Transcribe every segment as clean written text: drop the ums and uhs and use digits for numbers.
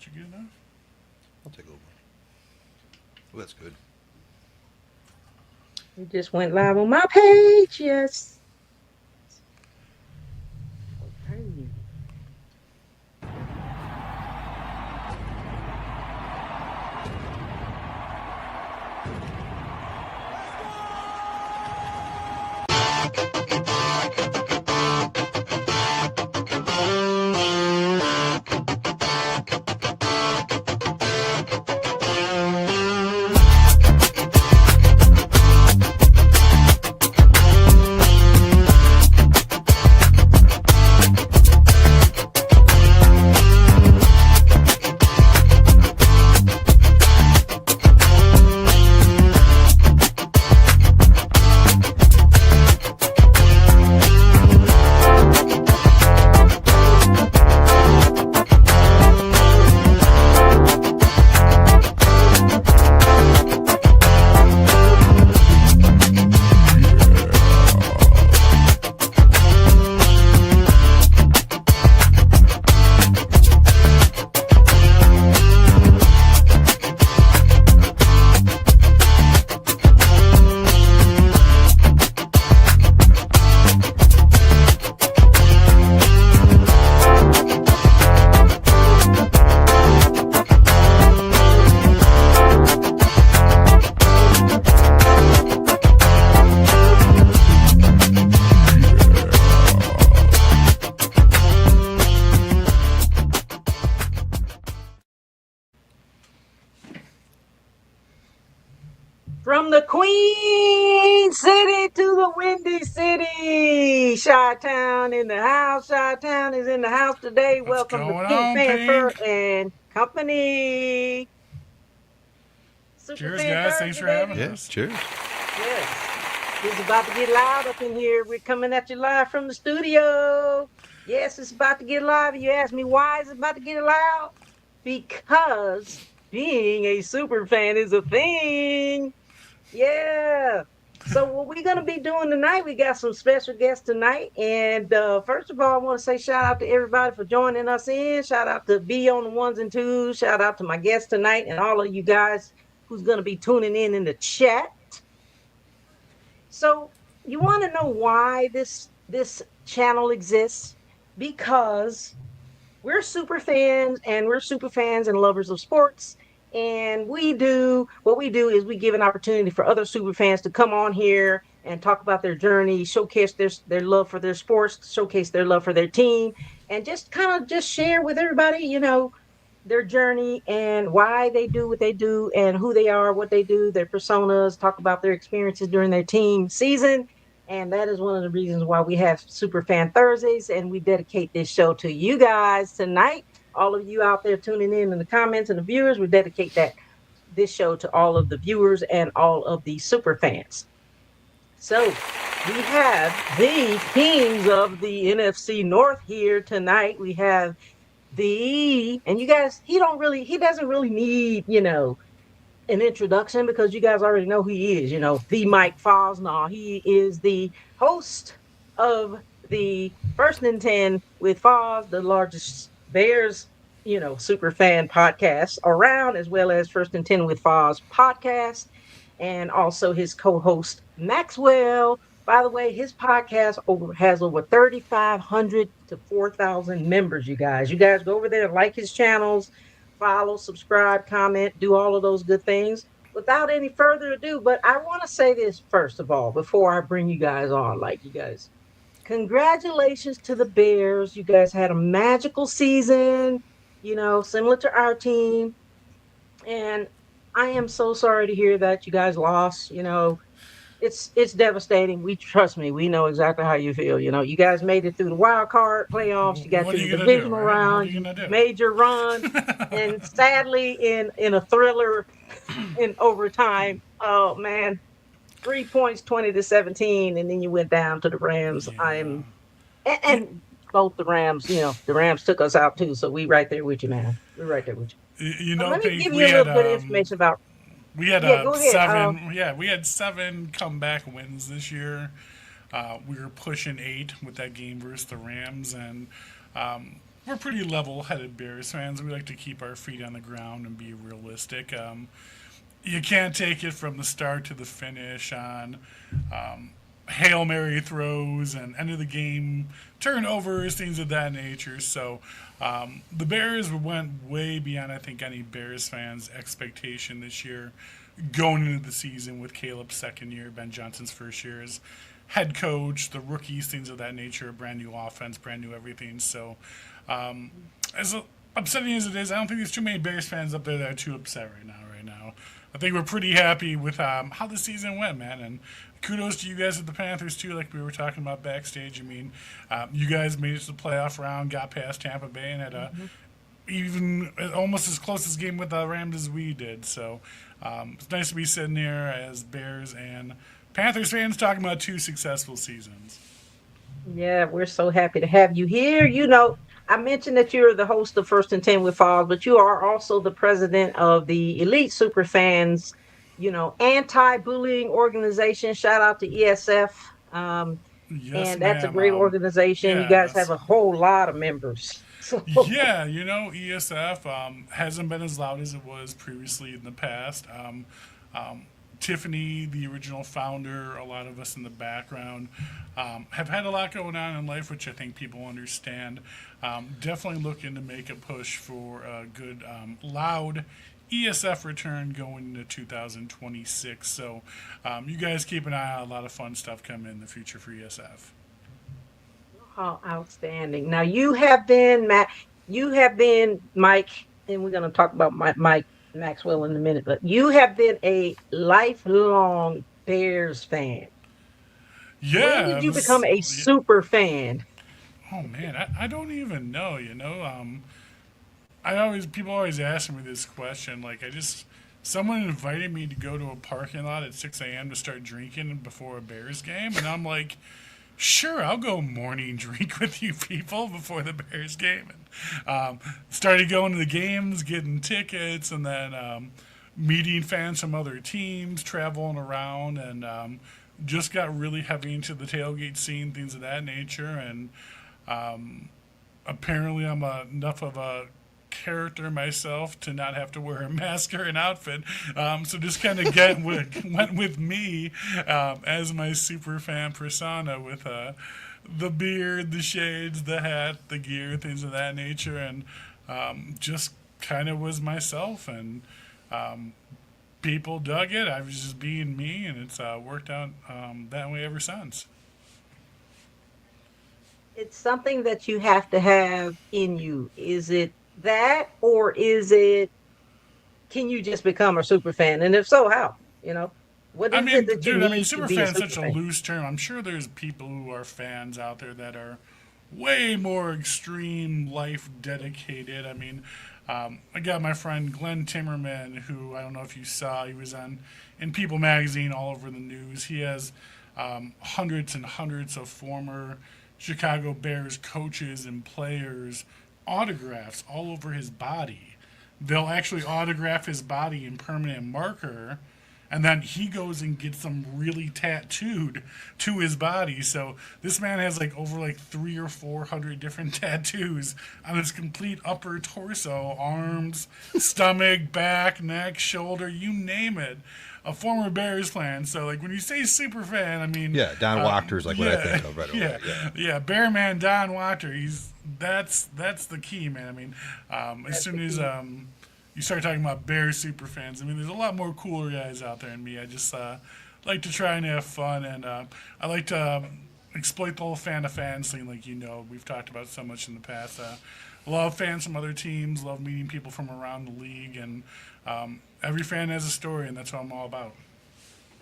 Did you get enough? I'll take over. Oh, that's good. We just went live on my page. Yes. Okay. From the Queen City to the Windy City, Chi-Town in the house. Chi-Town is in the house today. What's Welcome to going Pink on, Fanfur Pink? and Company. Cheers, SUPERFAN guys. Thanks Thursday, for having baby. Yeah, us. cheers. Yes. It's about to get loud up in here. We're coming at you live from the studio. Yes, it's about to get live. You ask me why is it about to get loud? Because being a super fan is a thing. Yeah. So what we're gonna be doing tonight, we got some special guests tonight. And first of all, I want to say shout out to everybody for joining us in. Shout out to B on the ones and twos. Shout out to my guests tonight and all of you guys who's gonna be tuning in the chat. So you want to know why this channel exists? Because we're super fans and we're super fans and lovers of sports. And what we do is we give an opportunity for other super fans to come on here and talk about their journey, showcase their love for their sports, showcase their love for their team, and just kind of just share with everybody, their journey and why they do what they do and who they are, what they do, their personas, talk about their experiences during their team season. And that is one of the reasons why we have Super Fan Thursdays, and we dedicate this show to you guys tonight. All of you out there tuning in the comments and the viewers, we dedicate this show to all of the viewers and all of the super fans. So we have the kings of the NFC North here tonight. We have and you guys, he doesn't really need, an introduction because you guys already know who he is, the Mike Fosnaugh. He is the host of the First and 10 with Foz, the largest Bears, super fan podcast around, as well as First and 10 with Foz podcast, and also his co-host Maxwell. By the way, his podcast has over 3,500 to 4,000 members, you guys. You guys go over there and like his channels, follow, subscribe, comment, do all of those good things. Without any further ado, but I want to say this first of all, before I bring you guys on, congratulations to the Bears. You guys had a magical season, similar to our team. And I am so sorry to hear that you guys lost. It's devastating. Trust me, we know exactly how you feel. You guys made it through the wild card playoffs. You got What are to you the gonna do, divisional right? What are round. you You gonna do? made your run, and sadly, in a thriller, in overtime. Oh man, 3 points, 20-17, and then you went down to the Rams. Yeah. And both the Rams. The Rams took us out too. So we right there with you, man. We're right there with you. You But know, let me Pink, give you a little bit of information about. we had Yeah, go ahead. seven. Yeah, we had 7 comeback wins this year. We were pushing 8 with that game versus the Rams, and we're pretty level-headed Bears fans. We like to keep our feet on the ground and be realistic. You can't take it from the start to the finish on Hail Mary throws and end of the game turnovers, things of that nature. So the Bears went way beyond, I think, any Bears fans' expectation this year going into the season with Caleb's second year, Ben Johnson's first year as head coach, the rookies, things of that nature, brand new offense, brand new everything. So as upsetting as it is, I don't think there's too many Bears fans up there that are too upset right now. I think we're pretty happy with how the season went, man. And kudos to you guys at the Panthers, too, like we were talking about backstage. I mean, you guys made it to the playoff round, got past Tampa Bay, and had a even almost as close as game with the Rams as we did. So it's nice to be sitting there as Bears and Panthers fans talking about two successful seasons. Yeah, we're so happy to have you here. You know, I mentioned that you're the host of First and 10 with Falls, but you are also the president of the Elite Superfans, anti-bullying organization. Shout out to ESF. Yes, And that's a ma'am. great organization. You guys have Yes. a whole lot of members. So, Yeah, ESF hasn't been as loud as it was previously in the past. Tiffany, the original founder, a lot of us in the background have had a lot going on in life, which I think people understand. Definitely looking to make a push for a good, loud ESF return going into 2026. So you guys keep an eye out. A lot of fun stuff coming in the future for ESF. oh, outstanding. Now you have been Matt, you have been Mike, and we're going to talk about Mike Maxwell in a minute, but you have been a lifelong Bears fan. When Yeah, did it you become was. a super fan? Oh man, I don't even know. I always people always ask me this question. Like someone invited me to go to a parking lot at 6 a.m. to start drinking before a Bears game, and I'm like, sure, I'll go morning drink with you people before the Bears game. And started going to the games, getting tickets, and then meeting fans from other teams, traveling around, and just got really heavy into the tailgate scene, things of that nature. And apparently, I'm enough of a character myself to not have to wear a mask or an outfit. So just kind of went with me as my super fan persona with the beard, the shades, the hat, the gear, things of that nature, and just kind of was myself. And people dug it. I was just being me, and it's worked out that way ever since. It's something that you have to have in you. Is it that, or is it, can you just become a super fan? And if so, how? You know, what I is it mean, that you dude, need to super be a fan is super such a fan? loose term. I'm sure there's people who are fans out there that are way more extreme, life dedicated. I mean, I got my friend Glenn Timmerman, who I don't know if you saw. He was on in People magazine, all over the news. He has hundreds and hundreds of former Chicago Bears coaches and players autographs all over his body. They'll actually autograph his body in permanent marker, and then he goes and gets them really tattooed to his body. So this man has like over like 300 or 400 different tattoos on his complete upper torso, arms, stomach, back, neck, shoulder, you name it. A former Bears fan. So like when you say super fan, I mean Yeah, Don Wachter's like what I think of right away. yeah, Yeah. yeah. Bearman Don Wachter. That's the key, man. I mean, as That's the soon as key. you start talking about Bears super fans, I mean, there's a lot more cooler guys out there than me. I just like to try and have fun, and I like to exploit the whole fan to fan scene, like we've talked about so much in the past. Love fans from other teams, love meeting people from around the league, and every fan has a story, and that's what I'm all about.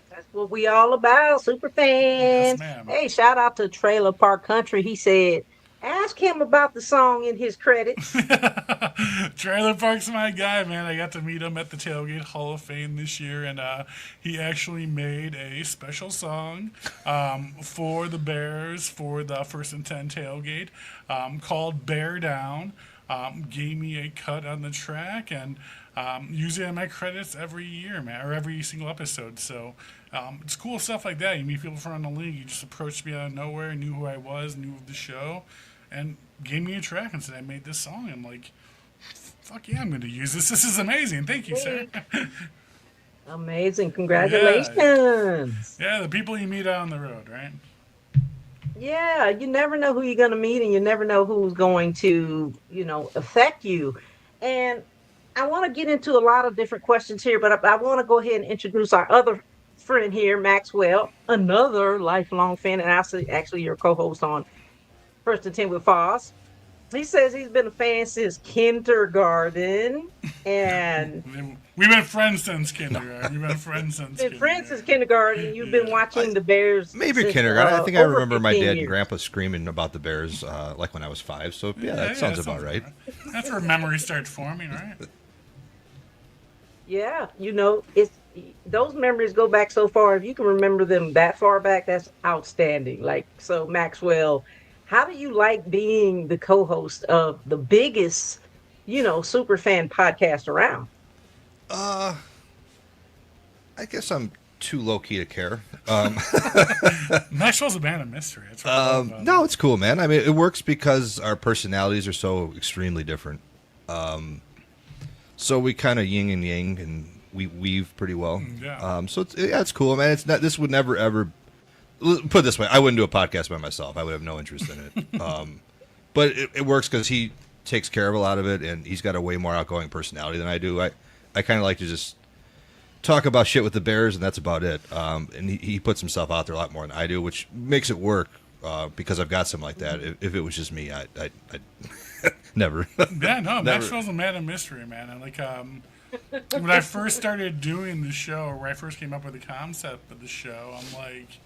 That's what we all about, super Yes, fans. ma'am. Hey, shout out to Trailer Park Country. He said, ask him about the song in his credits. Trailer Park's my guy, man. I got to meet him at the Tailgate Hall of Fame this year, and he actually made a special song for the Bears for the First and 10 tailgate called Bear Down. Gave me a cut on the track, and use it in my credits every year, man, or every single episode. So it's cool stuff like that. You meet people from around the league. You just approached me out of nowhere, knew who I was, knew of the show, and gave me a track and said, I made this song. I'm like, fuck yeah, I'm going to use this. This is amazing. Thank you, sir. Amazing. Congratulations. Yeah, the people you meet out on the road, right? Yeah, you never know who you're going to meet and you never know who's going to, affect you. And I want to get into a lot of different questions here, but I want to go ahead and introduce our other friend here, Maxwell, another lifelong fan, and actually your co-host on First and 10 with Foz. He says he's been a fan since kindergarten, and we've been friends since kindergarten. We've been friends since kindergarten. You've been watching the Bears. Maybe since, kindergarten. I think I remember my dad years. and grandpa screaming about the Bears like when I was 5. So that sounds about right. That's where memories start forming, right? Yeah, it's those memories go back so far. If you can remember them that far back, that's outstanding. So Maxwell, how do you like being the co-host of the biggest, super fan podcast around? I guess I'm too low key to care. Maxwell's a man of mystery. No, it's cool, man. I mean, it works because our personalities are so extremely different. So we kind of yin and yang, and we weave pretty well. Yeah. So it's cool, man. It's not. This would never ever. Put it this way, I wouldn't do a podcast by myself. I would have no interest in it. But it works because he takes care of a lot of it, and he's got a way more outgoing personality than I do. I kind of like to just talk about shit with the Bears, and that's about it. And he puts himself out there a lot more than I do, which makes it work because I've got something like that. If it was just me, I'd never. Yeah, no, Never. Maxwell's a man of mystery, man. And when I first started doing the show, where I first came up with the concept of the show, I'm like,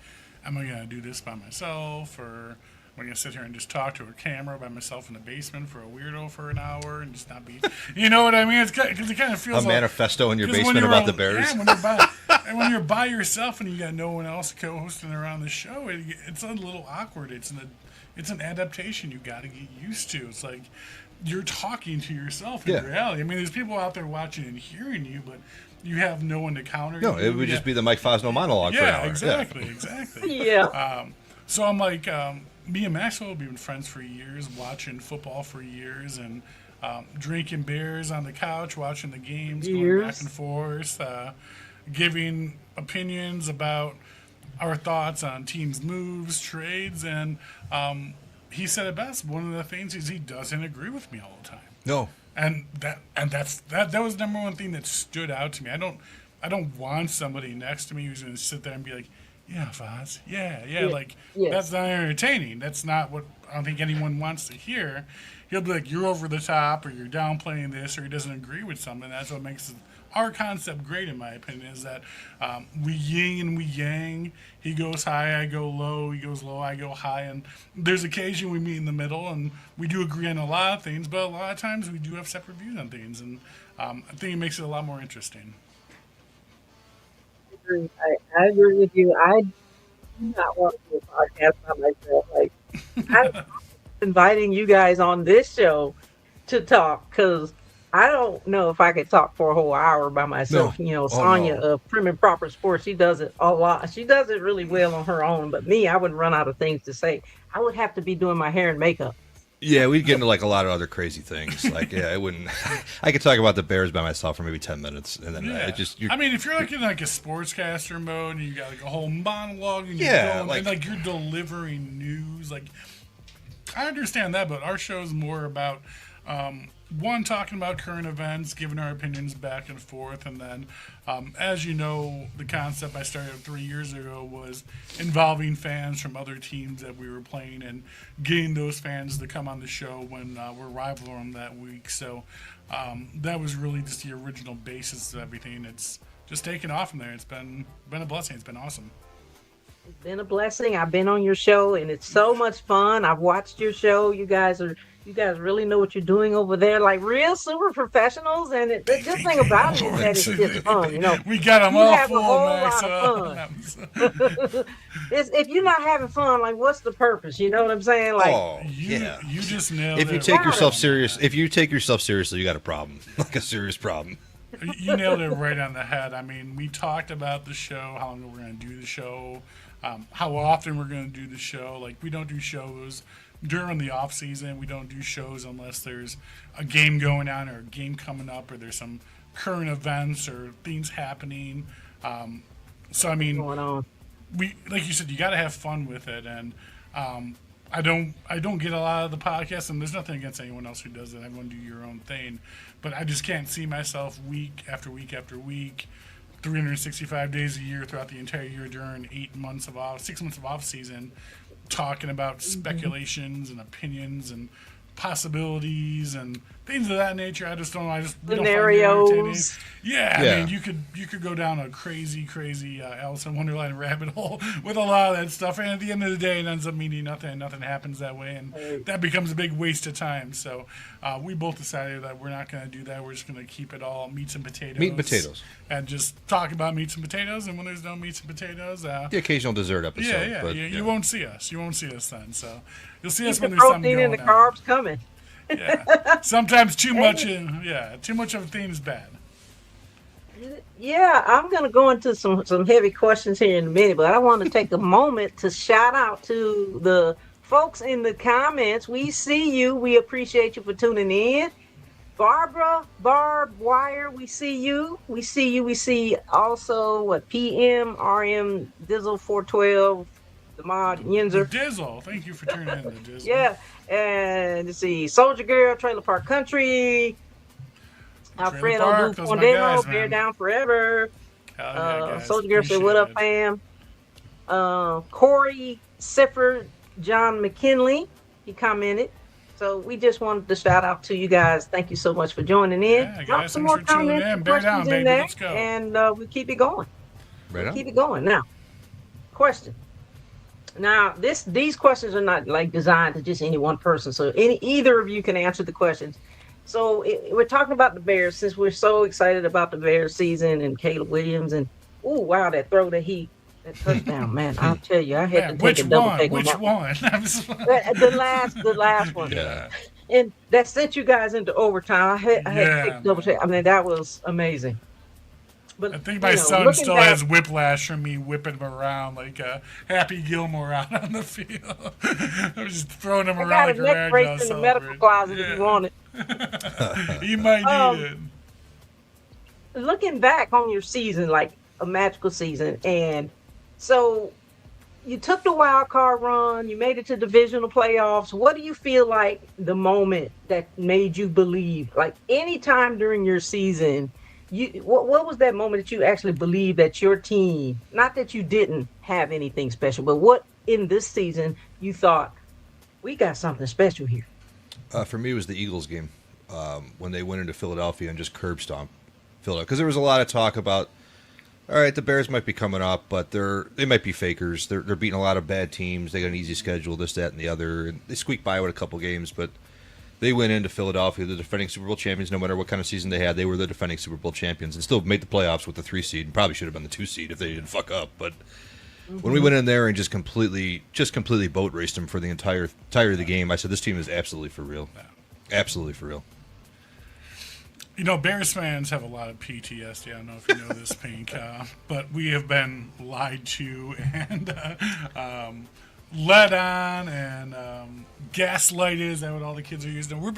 am I going to do this by myself, or am I going to sit here and just talk to a camera by myself in the basement for a weirdo for an hour and just not be, you know what I mean? Because it kind of feels a manifesto in your 'cause basement about the Bears. Yeah, when you're by yourself and you got no one else co-hosting around the show, it's a little awkward. It's an adaptation you got to get used to. It's like you're talking to yourself in reality. I mean, there's people out there watching and hearing you, but you have no one to counter. No, it would just be the Mike Fosnaugh monologue for an hour. Exactly. Yeah. So I'm like, me and Maxwell have been friends for years, watching football for years, and drinking beers on the couch, watching the games, going back and forth, giving opinions about our thoughts on teams' moves, trades, and he said it best. One of the things is he doesn't agree with me all the time. No. And that was the number one thing that stood out to me. I don't want somebody next to me who's going to sit there and be like, yeah, Foz, yeah. Like, that's not entertaining. That's not what I don't think anyone wants to hear. He'll be like, you're over the top, or you're downplaying this, or he doesn't agree with something. That's what makes our concept great, in my opinion, is that we yin and we yang. He goes high, I go low. He goes low, I go high. And there's occasion we meet in the middle, and we do agree on a lot of things, but a lot of times we do have separate views on things. And I think it makes it a lot more interesting. I agree with you. I do not want to do a podcast by myself. I'm inviting you guys on this show to talk, because I don't know if I could talk for a whole hour by myself. No. Sonya no. of Prim and Proper Sports, she does it a lot. She does it really well on her own. But me, I would run out of things to say. I would have to be doing my hair and makeup. Yeah, we'd get into a lot of other crazy things. I wouldn't. I could talk about the Bears by myself for maybe 10 minutes, and then I mean, if you're in a sportscaster mode and you got a whole monologue, and you're and you're delivering news, I understand that, but our show is more about one, talking about current events, giving our opinions back and forth, and then, as you know, the concept I started 3 years ago was involving fans from other teams that we were playing and getting those fans to come on the show when we're rivaling them that week. So that was really just the original basis of everything. It's just taken off from there. It's been a blessing. It's been awesome. It's been a blessing. I've been on your show, and it's so much fun. I've watched your show. You guys really know what you're doing over there, like real super professionals. And the good thing about it is that it's just fun. We got them all have full, a whole Max. lot of fun. If you're not having fun, what's the purpose? You know what I'm saying? You just nailed it. If you take yourself seriously, you got a problem, like a serious problem. You nailed it right on the head. I mean, we talked about the show, how long we're going to do the show. how often we're going to do the show. Like, we don't do shows during the off season. We don't do shows unless there's a game going on or a game coming up or there's some current events or things happening. So I mean, Going on. we, like you said, you got to have fun with it. And I don't get a lot of the podcasts, and there's nothing against anyone else who does it. Everyone do your own thing, but I just can't see myself week after week after week, 365 days a year throughout the entire year during 6 months of off season, talking about speculations and opinions and possibilities and things of that nature. I just don't. We don't find it entertaining. Scenarios. Yeah, I mean, you could go down a crazy Alice in Wonderland rabbit hole with a lot of that stuff, and at the end of the day, it ends up meaning nothing. Nothing happens that way, and that becomes a big waste of time. So we both decided that we're not going to do that. We're just going to keep it all meats and potatoes. Meat and potatoes. And just talk about meats and potatoes. And when there's no meats and potatoes, The occasional dessert episode. yeah, but, you won't see us. You won't see us then. So you'll see us Keep when the there's something protein going and the on. carbs coming. Yeah. Sometimes too much of a thing is bad. Yeah, I'm going to go into some heavy questions here in a minute, but I want to take a moment to shout out to the folks in the comments. We see you. We appreciate you for tuning in. Barbara, Barb Wire, we see you. We see also what PM, RM, Dizzle 412, the mod Yinzer. Dizzle, thank you for tuning in to Dizzle. Yeah, and let's see, Soldier Girl, Trailer Park Country, Alfredo Park, those are my guys, Fondeno, man. Bear Down Forever. Hell yeah, guys. Soldier Girl said, "What up, Appreciate fam?" Corey Sifford, John McKinley, he commented. So we just wanted to shout out to you guys. Thank you so much for joining in. Yeah, Drop guys, some thanks more for tuning comments in. and Bear questions down, in baby. there, Let's go. and we'll keep it going. Right on. Keep it going. Now, question. Now, these questions are not like designed to just any one person, so either of you can answer the questions. So we're talking about the Bears since we're so excited about the Bears season and Caleb Williams and wow, that throw that touchdown, man! I'll tell you, I had to take a double take on Which that one? the last one. Yeah. And that sent you guys into overtime. I had to take a double man. take. I mean, that was amazing. But I think my son still has whiplash from me whipping him around like Happy Gilmore out on the field. I was just throwing him I around got like a a neck rag brace doll in the celebrating. medical closet if you want it. He might need it. Looking back on your season, like a magical season, and so you took the wild card run, you made it to divisional playoffs. What do you feel like the moment that made you believe, like any time during your season, what was that moment that you actually believed that your team, not that you didn't have anything special, but what in this season you thought, we got something special here? For me, it was the Eagles game when they went into Philadelphia and just curb stomped Philadelphia. Because there was a lot of talk about, all right, the Bears might be coming up, but they might be fakers. They're beating a lot of bad teams. They got an easy schedule, this, that, and the other. And they squeaked by with a couple games, but they went into Philadelphia, the defending Super Bowl champions. No matter what kind of season they had, they were the defending Super Bowl champions and still made the playoffs with the 3 seed. And probably should have been the 2 seed if they didn't fuck up. But when we went in there and just completely boat raced them for the entire of the game, I said, this team is absolutely for real. Absolutely for real. You know, Bears fans have a lot of PTSD. I don't know if you know this, Pink, but we have been lied to and led on and gaslighted. Is that what all the kids are using? We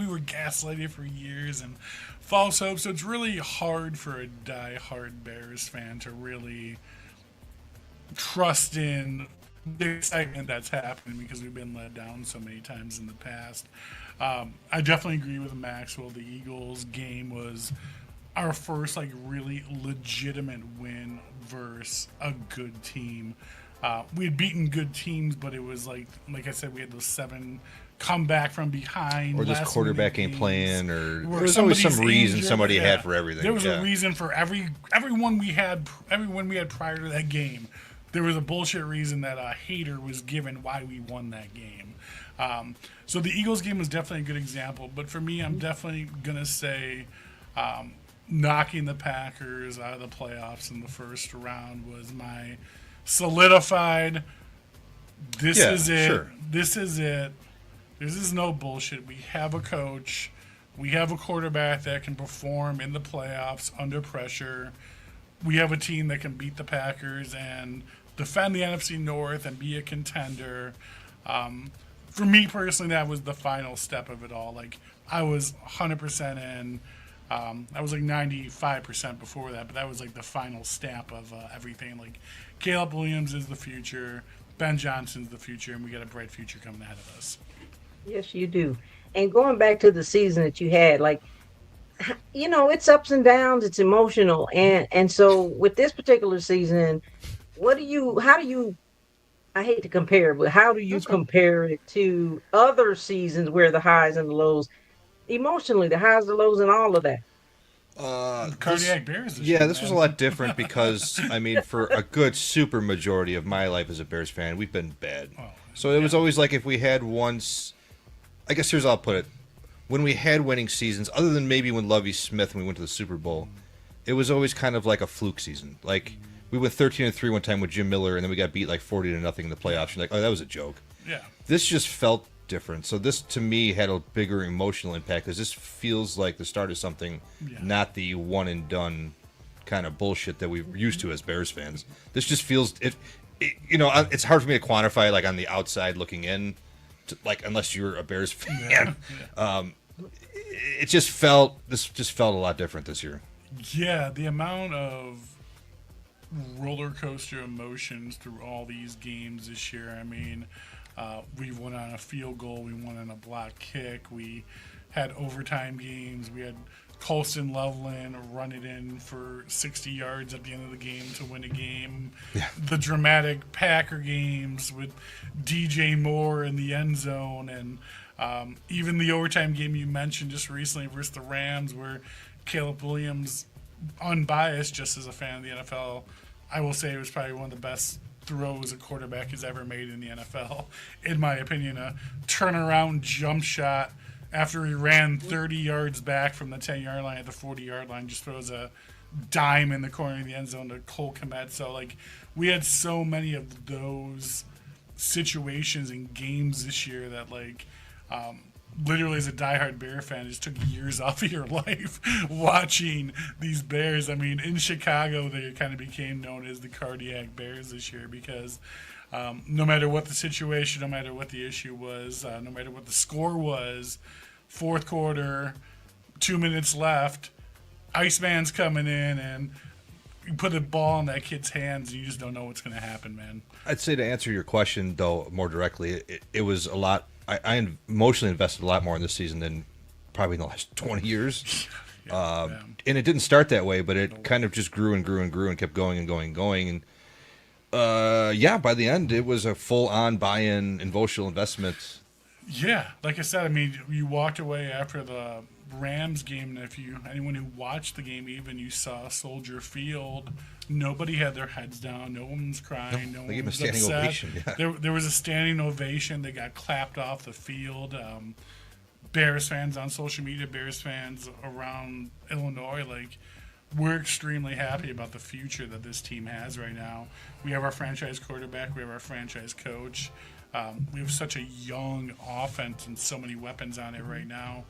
were gaslighted for years and false hope. So it's really hard for a die-hard Bears fan to really trust in the excitement that's happening because we've been let down so many times in the past. I definitely agree with Maxwell. The Eagles game was our first really legitimate win versus a good team. We had beaten good teams, but it was like I said, we had those 7 come back from behind. Or this last quarterback minute ain't playing, or games, there's always some somebody's reason injured. somebody had for everything. There was a reason for everyone we had prior to that game. There was a bullshit reason that a hater was given why we won that game. So the Eagles game was definitely a good example. But for me, I'm definitely going to say knocking the Packers out of the playoffs in the first round was my solidified, this is it. Sure. This is it. This is no bullshit. We have a coach. We have a quarterback that can perform in the playoffs under pressure. We have a team that can beat the Packers, and defend the NFC North and be a contender. For me personally, that was the final step of it all. Like, I was 100% in. I was like 95% before that, but that was like the final stamp of everything. Like, Caleb Williams is the future, Ben Johnson's the future, and we got a bright future coming ahead of us. Yes, you do. And going back to the season that you had, like, it's ups and downs, it's emotional. And so with this particular season, how do you I hate to compare, but how do you That's fine. compare it to other seasons where the highs and the lows, emotionally, the highs, the lows, and all of that? Cardiac Bears this Yeah, year, this was a man. lot different because, I mean, for a good super majority of my life as a Bears fan, we've been bad. Oh, So it was yeah. always like if we had once, I guess here's how I'll put it. When we had winning seasons, other than maybe when Lovie Smith when we went to the Super Bowl, it was always kind of like a fluke season. Like we went 13-3 one time with Jim Miller, and then we got beat like 40-0 in the playoffs. You're like, oh, that was a joke. Yeah. This just felt different. So this to me had a bigger emotional impact because this feels like the start of something, Yeah. not the one and done kind of bullshit that we're used to as Bears fans. This just feels it's hard for me to quantify like on the outside looking in, like unless you're a Bears fan. It just felt a lot different this year. Yeah, the amount of roller coaster emotions through all these games this year. I mean, we won on a field goal, we won on a block kick, we had overtime games, we had Colston Loveland run it in for 60 yards at the end of the game to win a game. Yeah. The dramatic Packer games with DJ Moore in the end zone, and even the overtime game you mentioned just recently versus the Rams, where Caleb Williams, unbiased just as a fan of the NFL, I will say it was probably one of the best throws a quarterback has ever made in the NFL. In my opinion, a turnaround jump shot after he ran 30 yards back from the 10-yard line at the 40-yard line, just throws a dime in the corner of the end zone to Cole Kmet. So, like, we had so many of those situations and games this year that, like, literally as a diehard Bear fan, it just took years off of your life watching these Bears. I mean, in Chicago, they kind of became known as the Cardiac Bears this year because no matter what the situation, no matter what the issue was, no matter what the score was, fourth quarter, 2 minutes left, Iceman's coming in and you put a ball in that kid's hands and you just don't know what's going to happen, man. I'd say to answer your question though more directly, it was a lot. I emotionally invested a lot more in this season than probably in the last 20 years. Yeah. And it didn't start that way, but it kind of just grew and grew and grew and kept going and going and going. And by the end, it was a full-on buy-in emotional investment. Yeah, like I said, I mean, you walked away after the Rams game, and if anyone who watched the game, even you saw Soldier Field, nobody had their heads down, no one was crying, no They one gave him a was standing upset. ovation. Yeah. There was a standing ovation. They got clapped off the field. Bears fans on social media, Bears fans around Illinois, like, we're extremely happy about the future that this team has right now. We have our franchise quarterback, we have our franchise coach. We have such a young offense and so many weapons on it right now.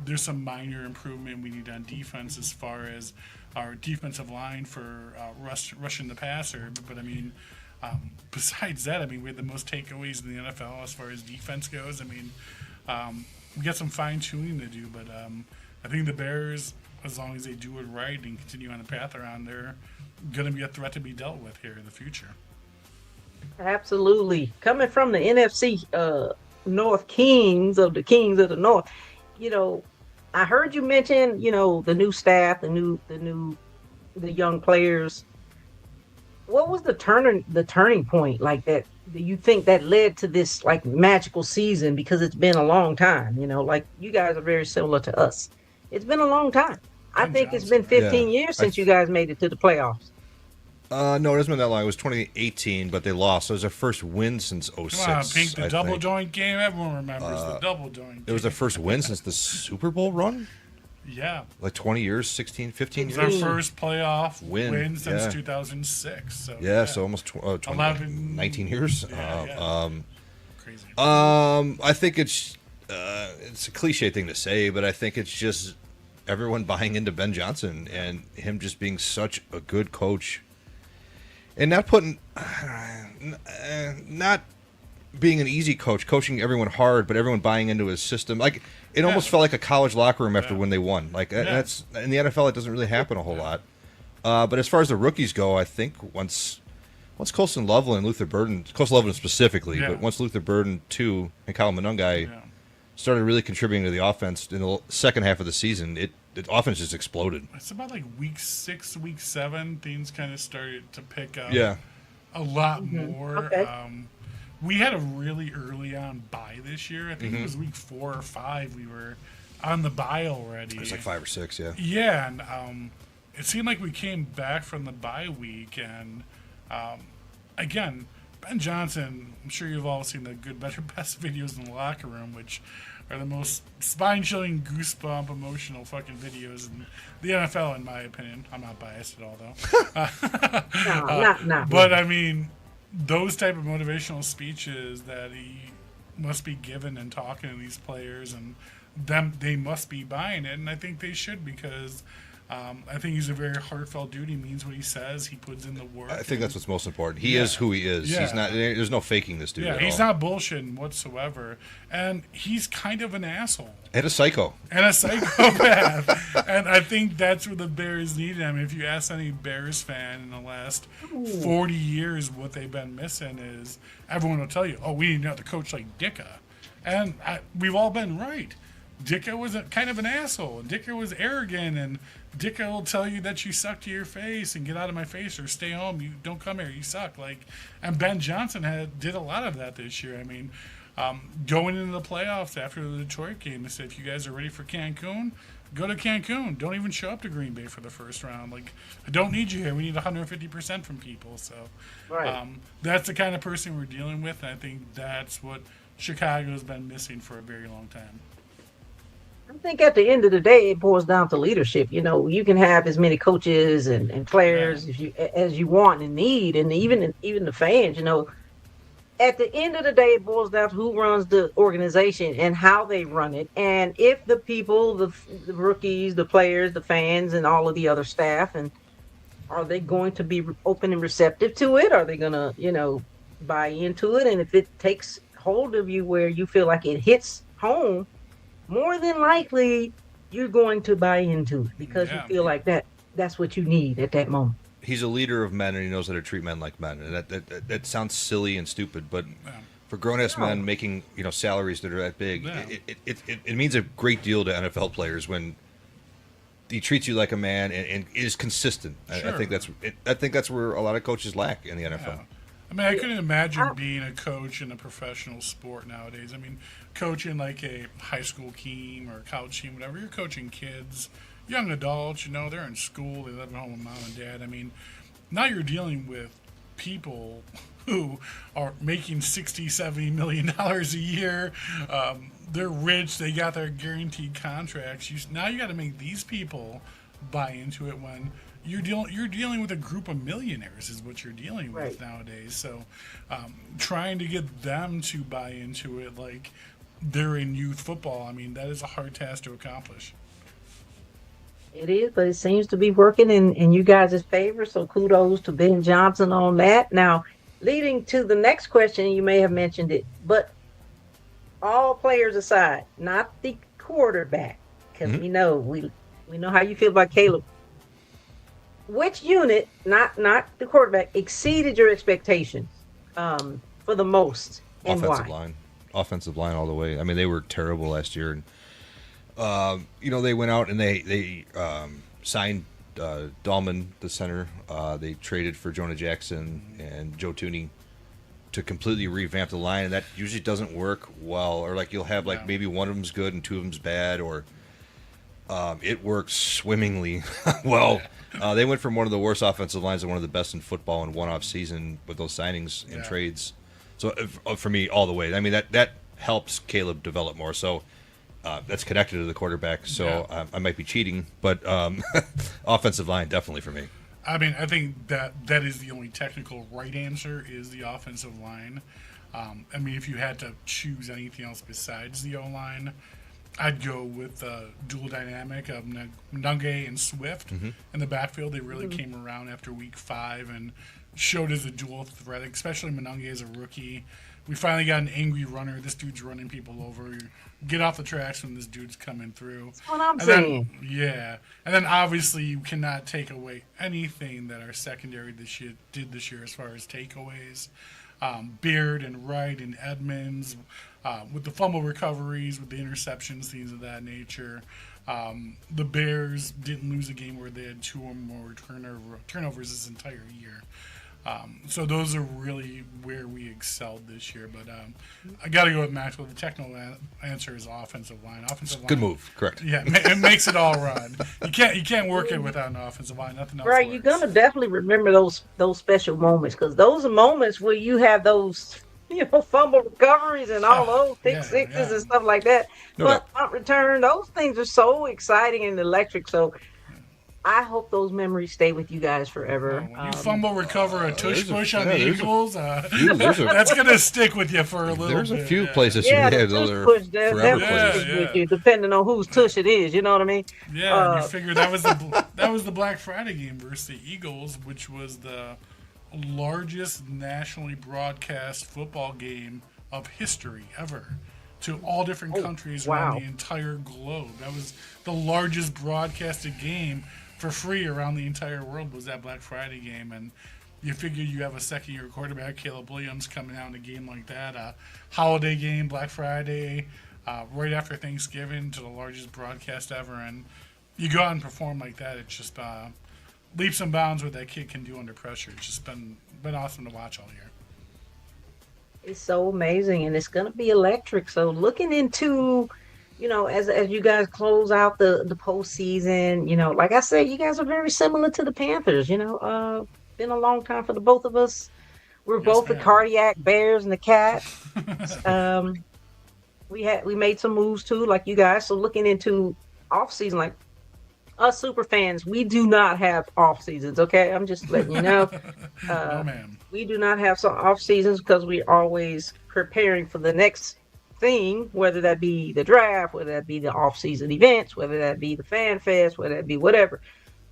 There's some minor improvement we need on defense as far as our defensive line for rushing the passer. But I mean, besides that, I mean, we had the most takeaways in the NFL as far as defense goes. I mean, we got some fine tuning to do, but I think the Bears, as long as they do it right and continue on the path they're on, they're going to be a threat to be dealt with here in the future. Absolutely. Coming from the NFC North Kings of the North, you know, I heard you mention, the new staff, the young players. What was the turning point like that? Do you think that led to this like magical season? Because it's been a long time, like you guys are very similar to us. It's been a long time. I Ben think it's been Johnson, 15 Yeah. years since you guys made it to the playoffs. No, it hasn't been that long. It was 2018, but they lost. So it was their first win since 06. Come on, Pink, the I double think. joint game. Everyone remembers the double joint. It was their first win since the Super Bowl run? Yeah. Like 20 years, 16, 15 It was years? our first playoff win since yeah. 2006. So Yeah, so almost 20, 11 19 years. Yeah. Crazy. I think it's a cliche thing to say, but I think it's just everyone buying into Ben Johnson and him just being such a good coach. and not putting, not being an easy coach, coaching everyone hard, but everyone buying into his system. Like it almost felt like a college locker room after when they won. Like that's in the NFL, it doesn't really happen a whole lot. But as far as the rookies go, I think once Colson Loveland and Luther Burden, Colson Loveland specifically, but once Luther Burden too and Kyle Monungai started really contributing to the offense in the second half of the season, the offense just exploded. It's about like week 6, week 7, things kind of started to pick up. A lot more. Okay. We had a really early on bye this year. I think it was week 4 or 5. We were on the bye already. It was like 5 or 6, yeah. Yeah, and it seemed like we came back from the bye week, and again, Ben Johnson, I'm sure you've all seen the good, better, best videos in the locker room, which are the most spine-chilling, goosebump, emotional fucking videos in the NFL, in my opinion. I'm not biased at all, though. No. But, I mean, those type of motivational speeches that he must be given and talking to these players, and they must be buying it, and I think they should, because I think he's a very heartfelt dude. He means what he says. He puts in the work. I think that's what's most important. He is who he is. He's not. There's no faking this dude. Yeah, at he's all. not bullshitting whatsoever, and he's kind of an asshole And a psycho. and a psychopath. And I think that's where the Bears need him. If you ask any Bears fan in the last 40 years what they've been missing, is everyone will tell you, "Oh, we need another coach like Dicka," and we've all been right. Dicka was kind of an asshole, and Dicka was arrogant, and Dicka will tell you that you suck to your face and get out of my face or stay home. You don't come here. You suck. And Ben Johnson did a lot of that this year. I mean, going into the playoffs after the Detroit game, they said, if you guys are ready for Cancun, go to Cancun. Don't even show up to Green Bay for the first round. I don't need you here. We need 150% from people. So that's the kind of person we're dealing with, and I think that's what Chicago's been missing for a very long time. I think at the end of the day, it boils down to leadership. You know, you can have as many coaches and players as you want and need, and even the fans. You know, at the end of the day, it boils down to who runs the organization and how they run it, and if the people, the rookies, the players, the fans, and all of the other staff, and are they going to be open and receptive to it? Are they going to, buy into it? And if it takes hold of you where you feel like it hits home, more than likely, you're going to buy into it because you feel like that's what you need at that moment. He's a leader of men, and he knows how to treat men like men. And that sounds silly and stupid, but for grown-ass men making salaries that are that big, it means a great deal to NFL players when he treats you like a man and is consistent. Sure. I think that's where a lot of coaches lack in the NFL. Yeah. I mean, I couldn't imagine being a coach in a professional sport nowadays. I mean, coaching like a high school team or a college team, whatever, you're coaching kids, young adults, they're in school, they live at home with mom and dad. I mean, now you're dealing with people who are making $60, $70 million a year. They're rich, they got their guaranteed contracts. Now you got to make these people buy into it when you're dealing with a group of millionaires is what you're dealing with nowadays. So trying to get them to buy into it like they're in youth football, I mean, that is a hard task to accomplish. It is, but it seems to be working in you guys' favor. So kudos to Ben Johnson on that. Now, leading to the next question, you may have mentioned it, but all players aside, not the quarterback, because we know how you feel about Caleb. Which unit, not the quarterback, exceeded your expectations for the most, and why? Offensive line all the way. I mean, they were terrible last year, and they went out and they signed Dahlman, the center. They traded for Jonah Jackson and Joe Tooney to completely revamp the line, and that usually doesn't work well. Or you'll have maybe one of them's good and two of them's bad, or it works swimmingly well. They went from one of the worst offensive lines to one of the best in football in one off season with those signings and trades. So for me, all the way. I mean, that helps Caleb develop more. So that's connected to the quarterback. So I might be cheating, but offensive line definitely for me. I mean, I think that is the only technical right answer is the offensive line. I mean, if you had to choose anything else besides the O-line, I'd go with the dual dynamic of Nunge and Swift in the backfield. They really came around after week 5 and showed as a dual threat, especially Monange as a rookie. We finally got an angry runner. This dude's running people over. Get off the tracks when this dude's coming through. That's what I'm And saying. then, yeah. And then obviously you cannot take away anything that our secondary did this year as far as takeaways. Beard and Wright and Edmonds, with the fumble recoveries, with the interceptions, things of that nature. The Bears didn't lose a game where they had 2 or more turnovers this entire year. So those are really where we excelled this year. But I got to go with Maxwell. The technical answer is offensive line. Good move. Correct. Yeah, it makes it all run. You can't work it without an offensive line. Nothing else Right, works. you're gonna definitely remember those special moments because those are moments where you have those fumble recoveries and all those pick sixes and stuff like that. No but doubt. punt return, those things are so exciting and electric. So I hope those memories stay with you guys forever. When you fumble recover a tush push on the there's a- Eagles, there's a- that's gonna stick with you for a little There's bit. a few yeah. places Yeah, here. the Those tush are push, they're forever definitely places. with you, depending on whose tush it is. You know what I mean? Yeah, and you figure that was the Black Friday game versus the Eagles, which was the largest nationally broadcast football game of history ever, to all different countries around the entire globe. That was the largest broadcasted game for free around the entire world, was that Black Friday game. And you figure you have a second-year quarterback, Caleb Williams, coming out in a game like that, a holiday game, Black Friday, right after Thanksgiving, to the largest broadcast ever, and you go out and perform like that. It's just leaps and bounds what that kid can do under pressure. It's just been awesome to watch all year. It's so amazing, and it's going to be electric. So looking into, as you guys close out the postseason, like I said, you guys are very similar to the Panthers. Been a long time for the both of us. We're both the cardiac bears and the cat. We made some moves too, like you guys. So looking into off season, like us super fans, we do not have off seasons. Okay, I'm just letting you know. No, ma'am. We do not have some off seasons because we're always preparing for the next thing, whether that be the draft, whether that be the off season events, whether that be the fan fest, whether that be whatever,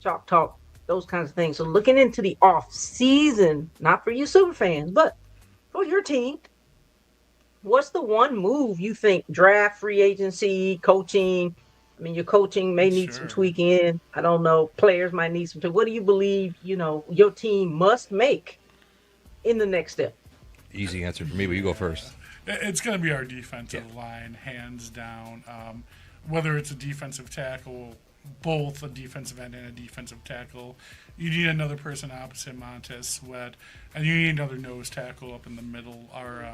chalk talk, those kinds of things. So looking into the off season, not for you super fans, but for your team, what's the one move you think draft, free agency, coaching? I mean, your coaching may need some tweaking in. I don't know. Players might need some. What do you believe, your team must make in the next step? Easy answer for me, but you go first. It's going to be our defensive line, hands down. Whether it's a defensive tackle, both a defensive end and a defensive tackle, you need another person opposite Montez Sweat, and you need another nose tackle up in the middle. Our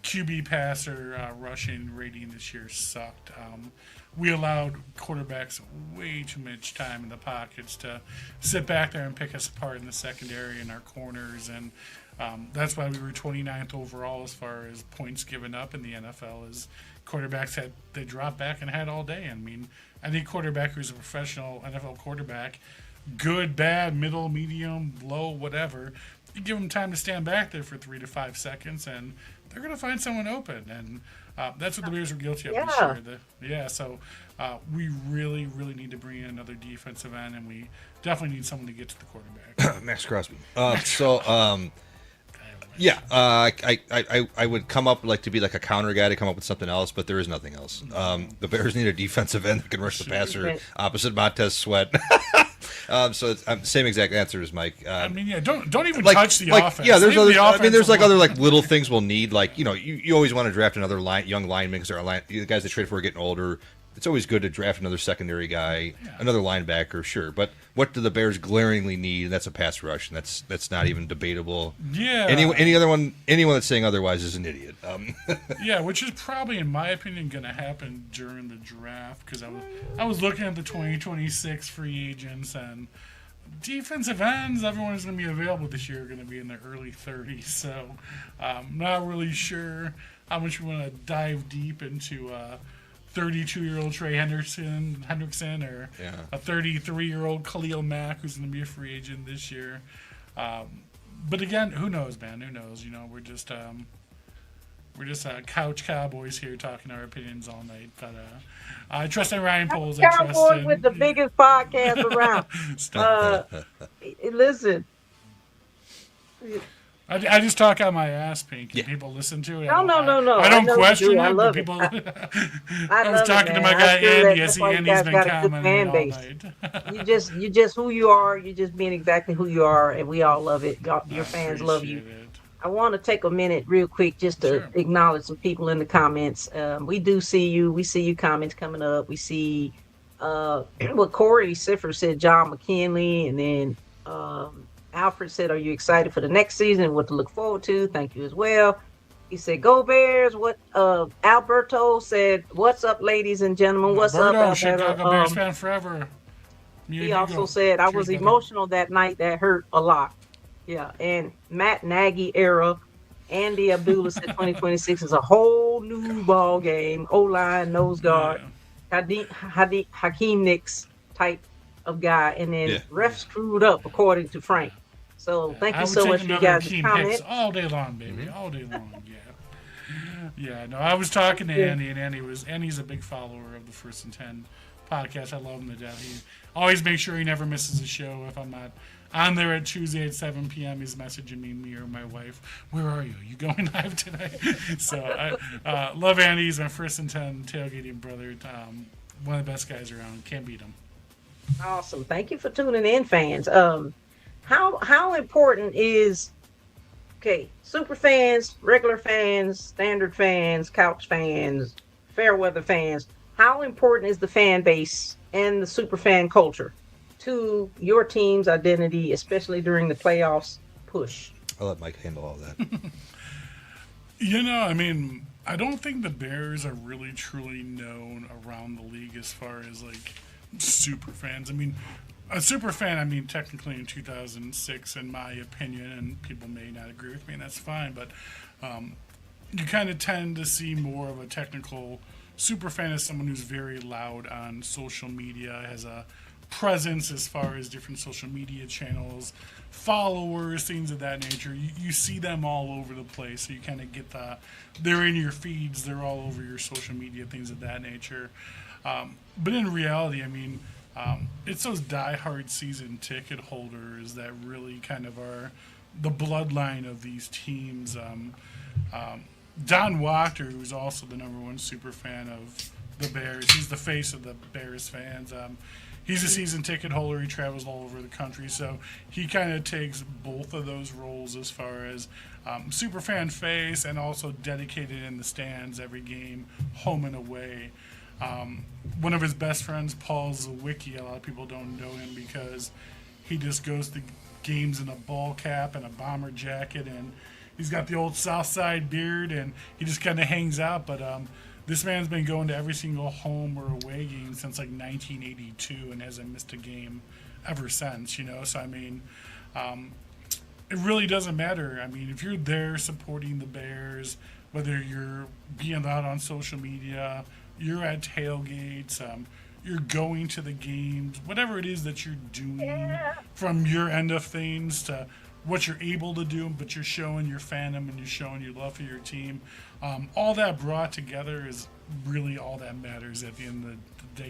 QB passer rushing rating this year sucked. We allowed quarterbacks way too much time in the pockets to sit back there and pick us apart in the secondary and our corners, and that's why we were 29th overall as far as points given up in the NFL. Is quarterbacks they dropped back and had all day. I mean, any quarterback who's a professional NFL quarterback, good, bad, middle, medium, low, whatever, you give them time to stand back there for 3 to 5 seconds, and they're going to find someone open. And that's what the Bears were guilty of this year. So we really, really need to bring in another defensive end, and we definitely need someone to get to the quarterback. Max Crosby. I would come up to be like a counter guy to come up with something else, but there is nothing else. The Bears need a defensive end that can rush the passer opposite Montez Sweat. So it's same exact answer as Mike. Don't even touch the offense. Yeah, there's Leave other. the There's offense other alone. little things we'll need. You always want to draft another young lineman because the guys they trade for are getting older. It's always good to draft another secondary guy, another linebacker, sure. But what do the Bears glaringly need? And that's a pass rush, and that's not even debatable. Yeah. Anyone that's saying otherwise is an idiot. Yeah, which is probably, in my opinion, going to happen during the draft, because I was looking at the 2026 free agents, and defensive ends, everyone who's going to be available this year are going to be in their early 30s. So I'm not really sure how much we want to dive deep into 32-year-old Trey Hendrickson or a 33-year-old Khalil Mack who's going to be a free agent this year. But again, who knows, man? Who knows? We're just couch cowboys here talking our opinions all night. But I trust in Ryan Poles. Cowboys with the biggest podcast around. Listen, I just talk on my ass, Pink, and people listen to it. No. I don't know question you do. I it, love but it. people. I was love talking it, to man. my guy I feel Andy. I that's see why you Andy's guys been got a good commenting fan all base. night. You just who you are. You just being exactly who you are, and we all love it. Your fans love you. It. I want to take a minute real quick just to Sure. acknowledge some people in the comments. We do see you. We see you comments coming up. We see what Corey Siffer said, John McKinley, and then Alfred said, "Are you excited for the next season? What to look forward to?" Thank you as well. He said, "Go Bears." What Alberto said, "What's up, ladies and gentlemen? What's up, Alberto, Alberto?" Chicago Bears fan forever. He also said, "I was emotional that night. That hurt a lot." Yeah, and Matt Nagy era. Andy Abdullah said 2026 is a whole new ball game. O-line, nose guard, Hakeem Nicks type of guy, and then ref screwed up according to Frank. So thank you so much for you guys' comments. All day long, baby, all day long. Yeah. No, I was talking to Andy, and Andy's a big follower of the First and 10 podcast. I love him to death. He always makes sure he never misses a show. If I'm not on there at Tuesday at 7 p.m., he's messaging me or my wife, "Where are you? You going live today?" So I love Andy. He's my First and 10 tailgating brother. One of the best guys around. Can't beat him. Awesome. Thank you for tuning in, fans. How important is super fans, regular fans, standard fans, couch fans, fair weather fans? How important is the fan base and the super fan culture to your team's identity, especially during the playoffs push? I'll let Mike handle all that. I don't think the Bears are really truly known around the league as far as like super fans. A super fan, technically in 2006, in my opinion, and people may not agree with me, and that's fine, but you kind of tend to see more of a technical super fan as someone who's very loud on social media, has a presence as far as different social media channels, followers, things of that nature. You see them all over the place, so you kind of get they're in your feeds, they're all over your social media, things of that nature. But in reality, it's those diehard season ticket holders that really kind of are the bloodline of these teams. Don Wachter, who's also the number one super fan of the Bears, he's the face of the Bears fans. He's a season ticket holder. He travels all over the country, so he kind of takes both of those roles as far as super fan face and also dedicated in the stands every game, home and away. One of his best friends, Paul Zawicki, a lot of people don't know him because he just goes to games in a ball cap and a bomber jacket, and he's got the old South Side beard, and he just kind of hangs out. But this man's been going to every single home or away game since like 1982 and hasn't missed a game ever since, So, it really doesn't matter. If you're there supporting the Bears, whether you're being out on social media, you're at tailgates, you're going to the games, whatever it is that you're doing from your end of things to what you're able to do, but you're showing your fandom and you're showing your love for your team. All that brought together is really all that matters at the end of the day.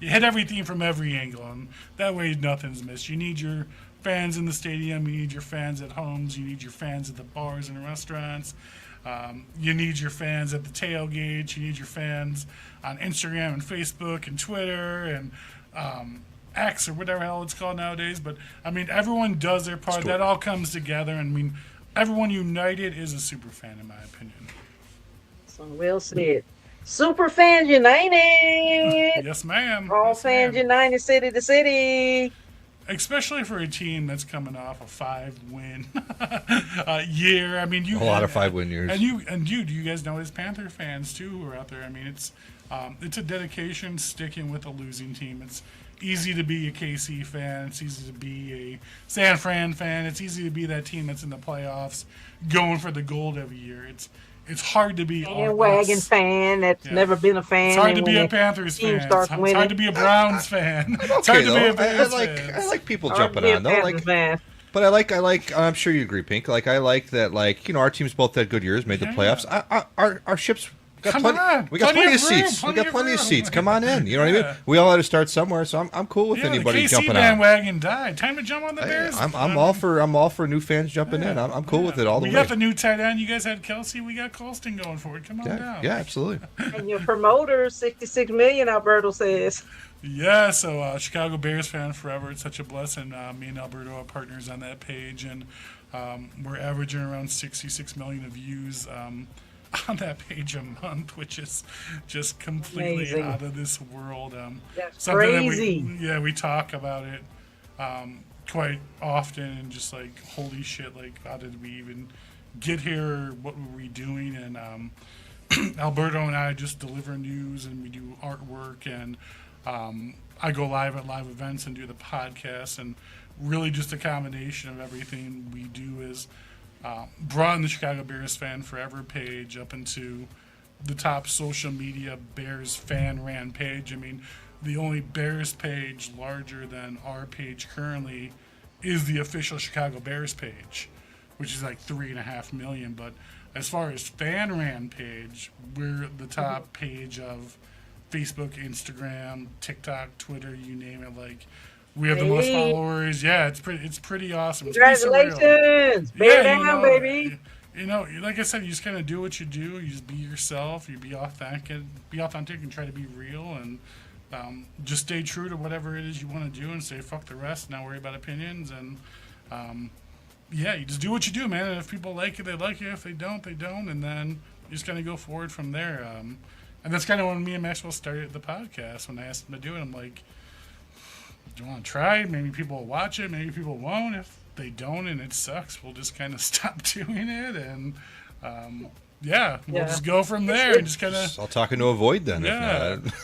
You hit everything from every angle, and that way nothing's missed. You need your fans in the stadium, you need your fans at homes, you need your fans at the bars and restaurants. You need your fans at the tailgates. You need your fans on Instagram and Facebook and Twitter and X or whatever hell it's called nowadays. But, everyone does their part. That all comes together. And, everyone united is a super fan, in my opinion. So well said. Super fans united. Yes, ma'am. All fans united, city to city. Especially for a team that's coming off a 5-win year. A lot of 5-win years. And you guys know as Panther fans too who are out there. It's a dedication sticking with a losing team. It's easy to be a KC fan. It's easy to be a San Fran fan. It's easy to be that team that's in the playoffs, going for the gold every year. It's hard to be a wagon fan that's never been a fan. It's hard to be a Panthers fan. It's hard to be a Browns fan. It's hard to be a Bears fan. I like people jumping on though. But I like. I'm sure you agree, Pink. I like that. Our team's both had good years, made the playoffs. Our ship's We got Come plenty, on. we got Plenty plenty of of room, seats. We plenty got of plenty of room. seats. Come on in. You know what I Yeah. mean? We all had to start somewhere, so I'm cool with Yeah, anybody the KC jumping on. bandwagon died. Time to jump on the Bears. I'm all for new fans jumping in. I'm cool with it all the way. We got the new tight end. You guys had Kelsey. We got Colston going for it. Come on down. Yeah, absolutely. And your promoter, 66 million, Alberto says. Yeah, so Chicago Bears fan forever. It's such a blessing. Me and Alberto are partners on that page, and we're averaging around 66 million of views on that page a month, which is just completely Amazing. out of this world. That's Something crazy. that we talk about it quite often, and just like, holy shit, like, how did we even get here? What were we doing? And Alberto and I just deliver news, and we do artwork, and I go live at live events and do the podcast, and really just a combination of everything we do is brought the Chicago Bears Fan Forever page up into the top social media Bears fan ran page. I mean, the only Bears page larger than our page currently is the official Chicago Bears page, which is like 3.5 million. But as far as fan ran page, we're the top page of Facebook, Instagram, TikTok, Twitter, you name it. Like, we have the most Hey. followers. Yeah, it's pretty awesome. It's pretty surreal. Congratulations. Bear down, you know, baby. You know, like I said, you just kind of do what you do. You just be yourself. You be authentic, and try to be real, and just stay true to whatever it is you want to do, and say fuck the rest. Not worry about opinions, and yeah, you just do what you do, man. And if people like it, they like you. If they don't, they don't, and then you just kind of go forward from there. And that's kind of when me and Maxwell started the podcast. When I asked him to do it, I'm like, do you want to try? Maybe people will watch it. Maybe people won't. If they don't and it sucks, we'll just kind of stop doing it. And we'll just go from there and just kind of I'll talk into a void then. Yeah. If not.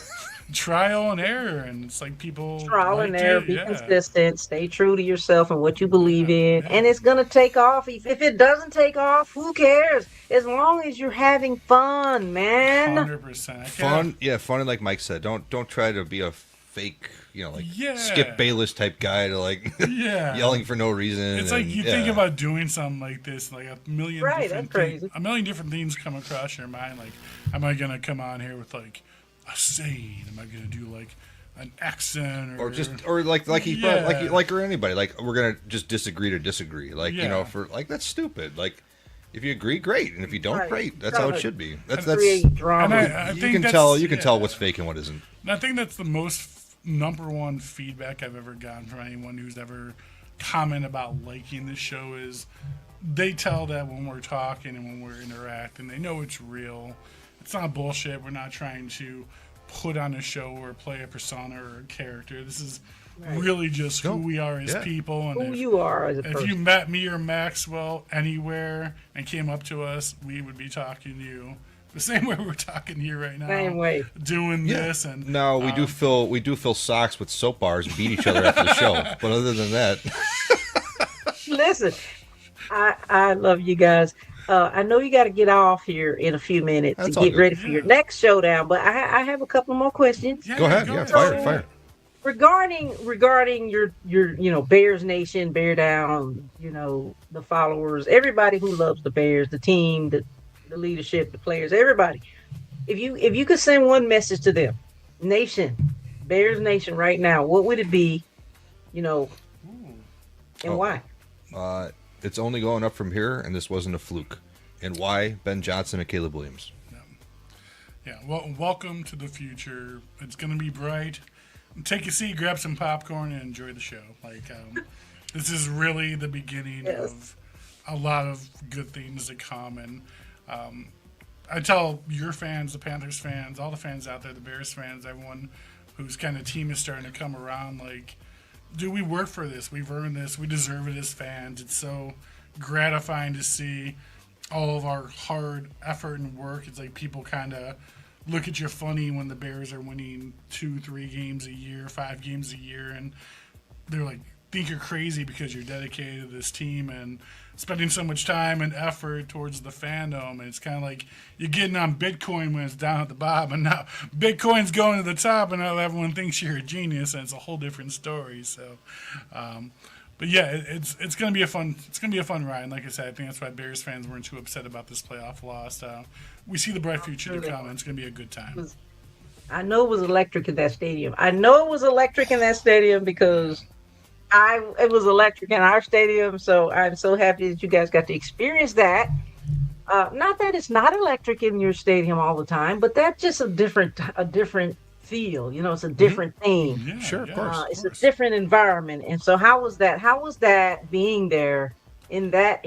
trial and error. And it's like people Trial and error. it, Be yeah. consistent. Stay true to yourself and what you believe in. yeah. And it's going to take off. If it doesn't take off, who cares? As long as you're having fun, man. 100%. Fun, fun, and like Mike said, don't try to be a fake, Yeah. Skip Bayless type guy to Yeah. yelling for no reason. It's like you think about doing something like this, like a million Right, different that's crazy. a million different things come across your mind. Like, am I gonna come on here with like a saying? Am I gonna do like an accent or anybody, like we're gonna just disagree to disagree, that's stupid. Like, if you agree, great, and if you don't, Right. great. That's how it should be. That's Create drama. And I you think can that's- tell you can yeah. tell what's fake and what isn't. And I think that's the most number one feedback I've ever gotten from anyone who's ever commented about liking the show is they tell that when we're talking and when we're interacting, they know it's real. It's not bullshit. We're not trying to put on a show or play a persona or a character. This is really just who we are as people. And Who you are as a if person. you met me or Maxwell anywhere and came up to us, we would be talking to you the same way we're talking here right now. Same way. Doing this and No, we do fill socks with soap bars and beat each other after the show. But other than that, Listen, I love you guys. I know you got to get off here in a few minutes That's to all get good. ready for your next showdown, but I have a couple more questions. Yeah, go ahead. Yeah, fire. Regarding your Bears Nation, Bear Down, the followers, everybody who loves the Bears, the team, the leadership, the players, everybody. If you could send one message to them, Nation, Bears Nation, right now, what would it be? And why? It's only going up from here, and this wasn't a fluke. And why? Ben Johnson and Caleb Williams. Yeah, well, welcome to the future. It's going to be bright. Take a seat, grab some popcorn, and enjoy the show. This is really the beginning of a lot of good things to come. And I tell your fans, the Panthers fans, all the fans out there, the Bears fans, everyone whose kind of team is starting to come around, dude, we work for this. We've earned this. We deserve it as fans. It's so gratifying to see all of our hard effort and work. It's like people kind of look at you funny when the Bears are winning 2-3 games a year, 5 games a year, and they're like, think you're crazy because you're dedicated to this team and spending so much time and effort towards the fandom. And it's kind of like you're getting on Bitcoin when it's down at the bottom, and now Bitcoin's going to the top, and now everyone thinks you're a genius, and it's a whole different story. So But yeah, it's gonna be a fun ride. And like I said, I think that's why Bears fans weren't too upset about this playoff loss. We see the bright future to come, and it's gonna be a good time. I know it was electric in that stadium. I know it was electric in that stadium because it was electric in our stadium. So I'm so happy that you guys got to experience that. Not that it's not electric in your stadium all the time, but that's just a different feel. It's a different thing. Yeah, Sure, of course. It's a different environment. And so how was that? How was that being there in that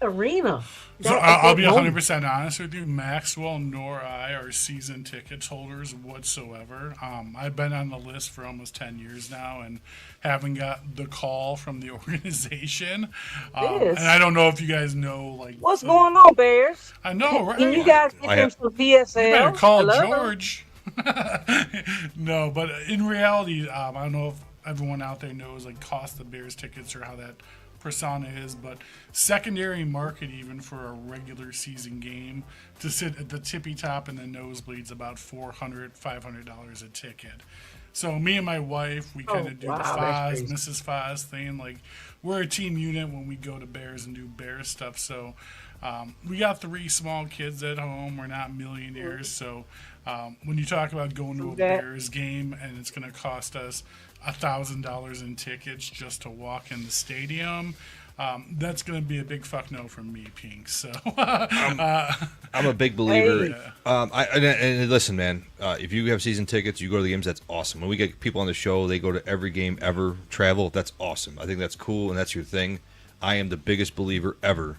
arena? So I'll be 100% honest with you. Maxwell nor I are season tickets holders whatsoever. I've been on the list for almost 10 years now and haven't got the call from the organization. And I don't know if you guys know, like, what's going on, Bears? I know, right? Can you guys get them some PSL? You better call George. No, but in reality, I don't know if everyone out there knows, like, cost of Bears tickets or how that persona is, but secondary market even for a regular season game to sit at the tippy top and the nosebleeds about $400-$500 a ticket. So me and my wife, we kind of do the Foz, Mrs. Foz thing. Like, we're a team unit when we go to Bears and do Bears stuff. So we got 3 small kids at home. We're not millionaires. So when you talk about going to a Bears game and it's going to cost us $1,000 in tickets just to walk in the stadium, that's going to be a big fuck no from me, Pink. So I'm a big believer. And listen, man, if you have season tickets, you go to the games, that's awesome. When we get people on the show, they go to every game ever, travel, that's awesome. I think that's cool, and that's your thing. I am the biggest believer ever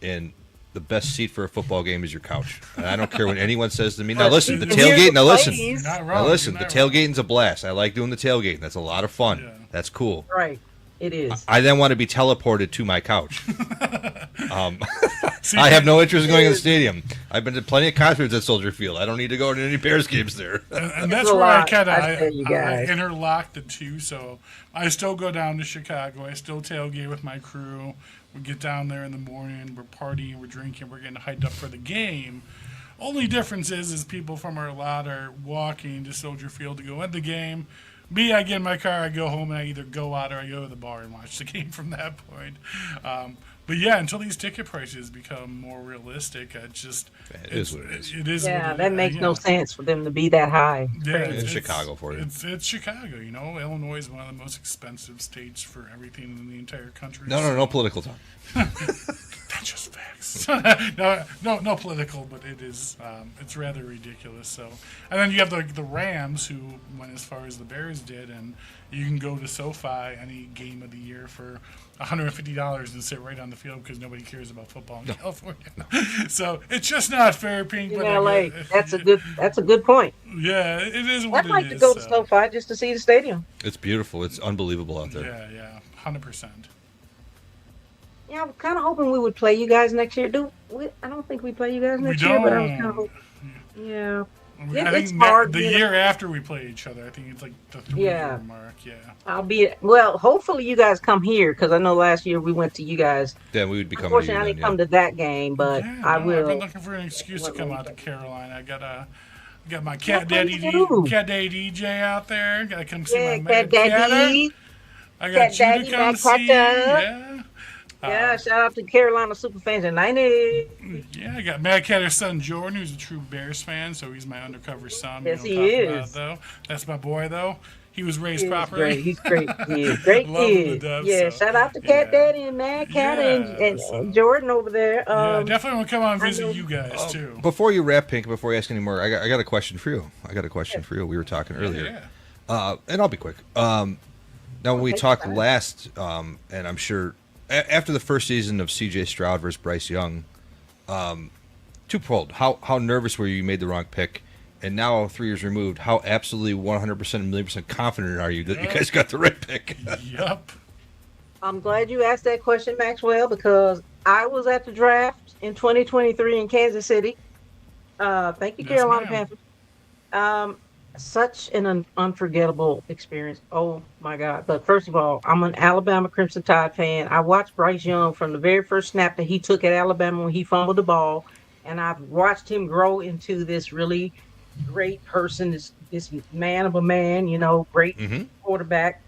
in the best seat for a football game is your couch. And I don't care what anyone says to me. Now listen, the tailgate. Now listen. The tailgating's a blast. I like doing the tailgating. That's a lot of fun. Yeah. That's cool. Right. It is. I then want to be teleported to my couch. I have no interest in going to the stadium. I've been to plenty of concerts at Soldier Field. I don't need to go to any Bears games there. And that's where I kind of I interlock the two. So I still go down to Chicago. I still tailgate with my crew. We get down there in the morning. We're partying. We're drinking. We're getting hyped up for the game. Only difference is people from our lot are walking to Soldier Field to go at the game. Me, I get in my car, I go home, and I either go out or I go to the bar and watch the game from that point. But yeah, until these ticket prices become more realistic, it is what it is. It is. Yeah, that makes no sense for them to be that high. Yeah, it's Chicago for you. It's Chicago. Illinois is one of the most expensive states for everything in the entire country. No political talk. That's just facts. no political, but it is. It's rather ridiculous. So, and then you have the Rams, who went as far as the Bears did, and you can go to SoFi any game of the year for $150 and sit right on the field because nobody cares about football in California. No. So it's just not fair, Pink. In LA, that's a good point. Yeah, it is what it is. I'd like to go to SoFi just to see the stadium. It's beautiful. It's unbelievable out there. Yeah, 100%. Yeah, I'm kind of hoping we would play you guys next year. I don't think we play you guys next year, but I was kind of hoping. Yeah. I think hard, the year after we play each other, I think it's like the 3-year mark. Yeah. Hopefully you guys come here because I know last year we went to you guys. Yeah, we would be coming. Unfortunately, I didn't come to that game, but I will. I've been looking for an excuse to come out to Carolina. I got my cat daddy DJ out there. Got to come see my cat daddy. I got you to come see. Yeah. Shout out to Carolina Superfans in 90. Yeah, I got Mad Catter's son Jordan, who's a true Bears fan, so he's my undercover son. Yes, he is. That's my boy, though. He was raised properly. He's great. He is great kid. Shout out to Cat Daddy and Mad Cat and Jordan over there. Definitely want to come out and visit you guys too. Before you wrap, Pink, before you ask any more, I got a question for you. We were talking earlier, and I'll be quick. Now, when we talked last, and I'm sure. After the first season of CJ Stroud versus Bryce Young, twofold. How nervous were you made the wrong pick? And now, 3 years removed, how absolutely 100% and 1,000,000% confident are you that you guys got the right pick? Yep. I'm glad you asked that question, Maxwell, because I was at the draft in 2023 in Kansas City. Thank you, Carolina Panthers. Such an unforgettable experience. Oh my God. But first of all, I'm an Alabama Crimson Tide fan. I watched Bryce Young from the very first snap that he took at Alabama when he fumbled the ball. And I've watched him grow into this really great person, this man of a man, great quarterback.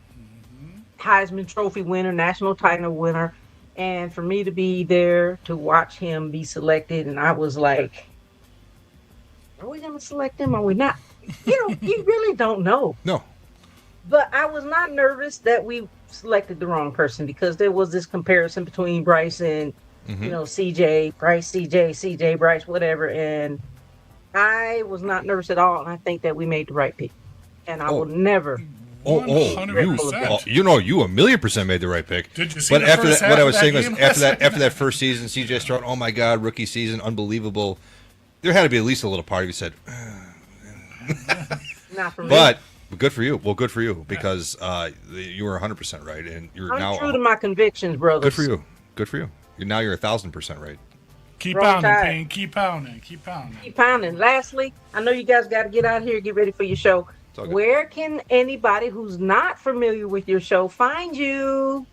Heisman Trophy winner, national title winner, and for me to be there to watch him be selected, and I was like, "Are we going to select him? Are we not?" You really don't know. No. But I was not nervous that we selected the wrong person because there was this comparison between Bryce and CJ, Bryce, CJ, Bryce, whatever, and I was not nervous at all, and I think that we made the right pick, and I will never. You 100%. you 1,000,000% made the right pick. Did you see But the after first that, half what I of was that saying was game after that first season, CJ Stroud, oh my God, rookie season, unbelievable. There had to be at least a little part of you said, Not for me. but good for you. Well, good for you because you were 100% right, and you're I'm now true to my convictions, brother. good for you. Good for you. You're 1,000% right. Keep Roll pounding, Tide. Pink. Keep pounding. Keep pounding. Keep pounding. Lastly, I know you guys got to get out here, get ready for your show. all good. Where can anybody who's not familiar with your show find you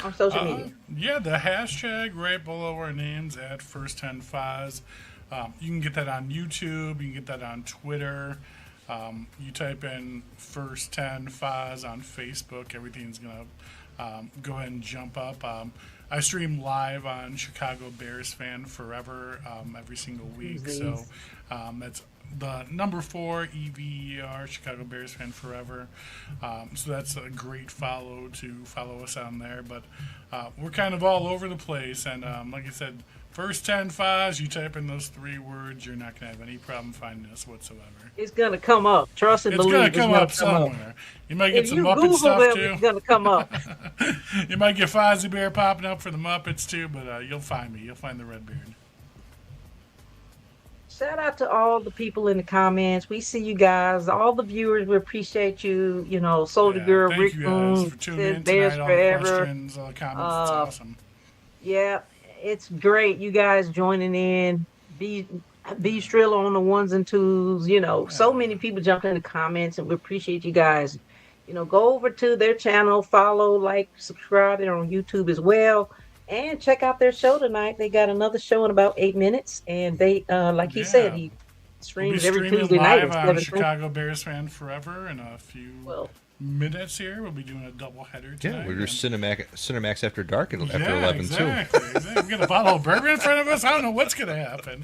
on social media? Yeah, the hashtag right below our names at First 10 Fives. You can get that on YouTube. You can get that on Twitter. You type in First 10 Fives on Facebook. Everything's going to go ahead and jump up. I stream live on Chicago Bears Fan Forever every single week. So that's the number 4 EVER, Chicago Bears Fan Forever. So that's a great follow us on there. But we're kind of all over the place. And like I said, First 10 Fives, you type in those 3 words, you're not going to have any problem finding us whatsoever. It's going to come up. Trust and It's believe. going to come up somewhere. You might get If some you Muppet Google stuff them, too. it's going to come up. You might get Fozzie Bear popping up for the Muppets too, but you'll find me. You'll find the Redbeard. Shout out to all the people in the comments. We see you guys, all the viewers. We appreciate you. Soldier Girl, Thank Rick you guys Boone, for tuning in said Bears tonight. All the Forever. questions, all the comments. It's awesome. Yeah, it's great. You guys joining in. Be Strilla on the ones and twos. So many people jumping in the comments, and we appreciate you guys. Go over to their channel, follow, like, subscribe. They're on YouTube as well. And check out their show tonight. They got another show in about 8 minutes. And they, like he said, he streams every Tuesday night at live on 7:30. Chicago Bears Fan Forever in a few minutes here. We'll be doing a double header tonight. Yeah, we're just Cinemax after dark after 11 exactly. We got a bottle of bourbon in front of us. I don't know what's going to happen.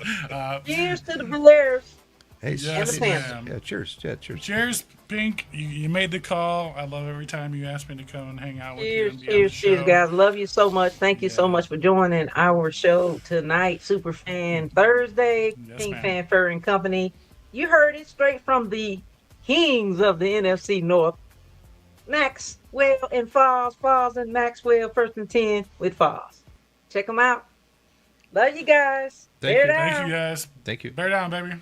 Cheers to the Bears. Hey, Yes, ma'am. yeah, cheers. Yeah, cheers. Cheers, Pink. You made the call. I love every time you ask me to come and hang out with you. Cheers, And be on the cheers, show. guys. Love you so much. Thank you so much for joining our show tonight, Superfan Thursday, Yes, Pink ma'am. Fanfur and Company. You heard it straight from the kings of the NFC North, Maxwell and Foz and Maxwell, first and 10 with Foz. Check them out. Love you guys. Thank Bear you. down. Thank you, guys. Thank you. Bear down, baby.